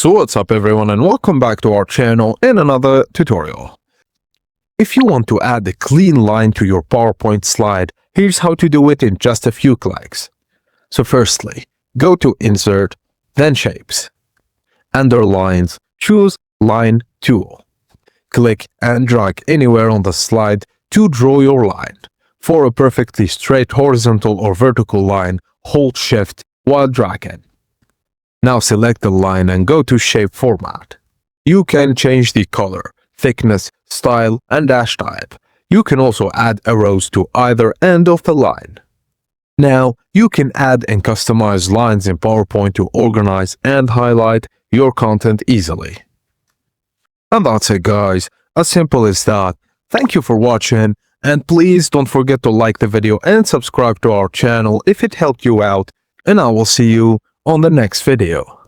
So what's up everyone, and welcome back to our channel in another tutorial. If you want to add a clean line to your PowerPoint slide, here's how to do it in just a few clicks. So firstly, go to Insert, then Shapes. Under Lines, choose Line Tool. Click and drag anywhere on the slide to draw your line. For a perfectly straight horizontal or vertical line, hold Shift while dragging. Now select the line and go to Shape Format. You can change the color, thickness, style, and dash type. You can also add arrows to either end of the line. Now, you can add and customize lines in PowerPoint to organize and highlight your content easily. And that's it guys, as simple as that. Thank you for watching, and please don't forget to like the video and subscribe to our channel if it helped you out, and I will see you on the next video.